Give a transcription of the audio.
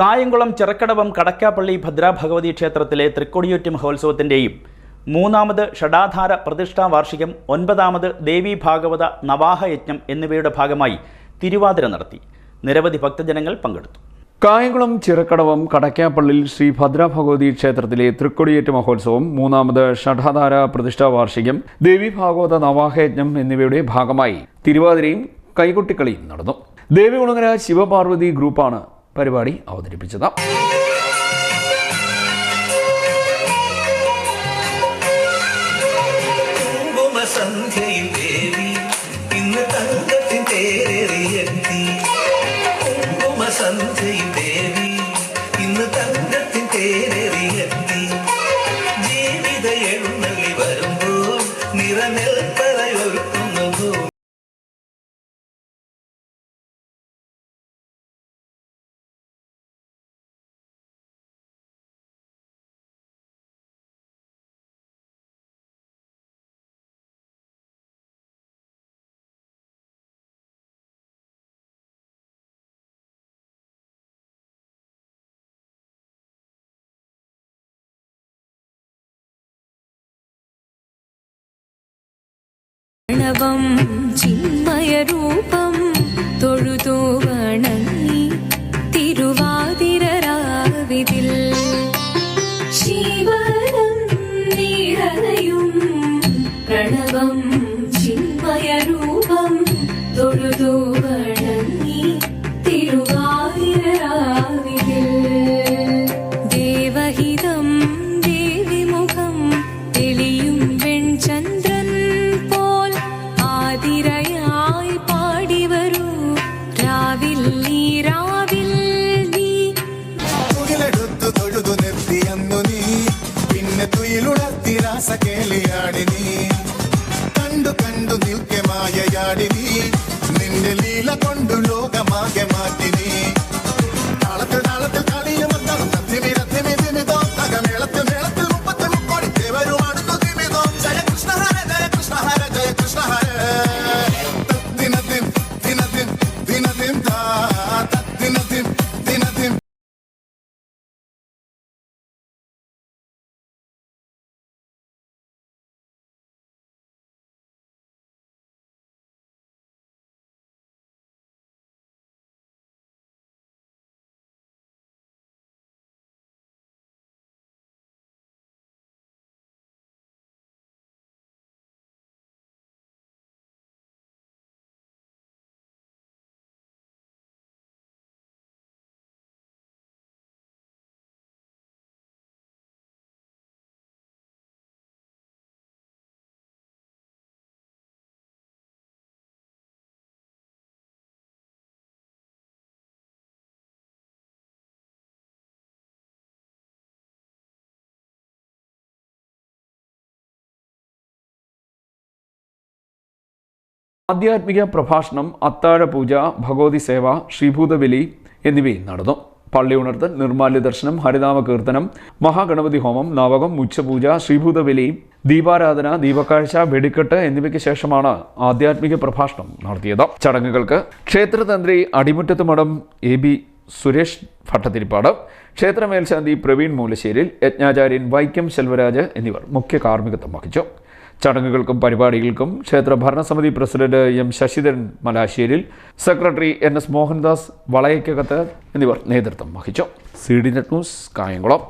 കായംകുളം ചിറക്കടവം കടക്കാപ്പള്ളി ഭദ്രാഭഗവതി ക്ഷേത്രത്തിലെ തൃക്കൊടിയേറ്റ് മഹോത്സവത്തിൻ്റെയും മൂന്നാമത് ഷഡാധാര പ്രതിഷ്ഠാ വാർഷികം, 9ാമത് ദേവീ ഭാഗവത നവാഹയജ്ഞം എന്നിവയുടെ ഭാഗമായി തിരുവാതിര നടത്തി. നിരവധി ഭക്തജനങ്ങൾ പങ്കെടുത്തു. കായംകുളം ചിറക്കടവം കടക്കാപ്പള്ളിയിൽ ശ്രീ ഭദ്രാഭഗവതി ക്ഷേത്രത്തിലെ തൃക്കൊടിയേറ്റ് മഹോത്സവം, മൂന്നാമത് ഷഡാധാര പ്രതിഷ്ഠാ വാർഷികം, ദേവീ ഭാഗവത നവാഹയജ്ഞം എന്നിവയുടെ ഭാഗമായി തിരുവാതിരയും കൈകൊട്ടിക്കളിയും നടന്നു. ദേവികുളങ്ങര ശിവപാർവതി ഗ്രൂപ്പാണ് പരിപാടി അവതരിപ്പിച്ചത്. ജീവിത എഴുന്നള്ളി വരുമ്പോൾ നിറനെൽപ്പറയൊരുക്കുന്നു. പ്രണവം ചിന്മയരൂപം തൊഴുതു വണങ്ങി തിരുവാതിരരാവിതിൽ ശിവനം നീരനയും പ്രണവം ചിന്മയരൂപം തൊഴുതു വണങ്ങി തിരുവാതിരരാവിതിൽ ദേവഹിതം ദേവിമുഖം തെളിയും വെൺചന്ദ്രൻ ആതിരയായി പാടിവരൂ രാവിൽ നീ രാവിൽ നീ തുകിലെടുത്തു തൊഴുതു നിർത്തിയന്നു നീ പിന്നെ തുയിലുണർത്തി രാസകേളിയാടി നീ കണ്ടു കണ്ടു നിൽക്കെ മായയാടി നീ നിന്റെ ലീല കൊണ്ടു ലോകമാകെ മാറ്റി നീ താളത്തിൽ താളത്തിൽ കളിയുമെന്താണ് തിമി തിമി തിമിതോ തകമേളത്തിൽ മേളത്തിൽ 30 കോടി ദേവരുമാടുന്നു തിമിതോ. ജയ കൃഷ്ണ ഹര ജയ കൃഷ്ണ ഹര ജയ കൃഷ്ണ ഹര ആധ്യാത്മിക പ്രഭാഷണം, അത്താഴപൂജ, ഭഗവതി സേവ, ശ്രീഭൂതബലി എന്നിവയും നടന്നു. പള്ളി ഉണർത്തൽ, നിർമാല്യ ദർശനം, ഹരിനാമ കീർത്തനം, മഹാഗണപതി ഹോമം, നവകം, ഉച്ചപൂജ, ശ്രീഭൂതബലി, ദീപാരാധന, ദീപക്കാഴ്ച, വെടിക്കെട്ട് എന്നിവയ്ക്ക് ശേഷമാണ് ആധ്യാത്മിക പ്രഭാഷണം നടത്തിയത്. ചടങ്ങുകൾക്ക് ക്ഷേത്രതന്ത്രി അടിമുറ്റത്ത് മഠം AB സുരേഷ് ഭട്ടതിരിപ്പാട്, ക്ഷേത്ര മേൽശാന്തി പ്രവീൺ മൂലശ്ശേരിൽ, യജ്ഞാചാര്യൻ വൈക്കം ശെൽവരാജ് എന്നിവർ മുഖ്യ കാർമ്മികത്വം വഹിച്ചു. ചടങ്ങുകൾക്കും പരിപാടികൾക്കും ക്ഷേത്ര ഭരണസമിതി president M Sasidharan Malasseril, secretary NS Mohandas Valayakkakath എന്നിവർ നേതൃത്വം വഹിച്ചു. CD net news, Kayamkulam.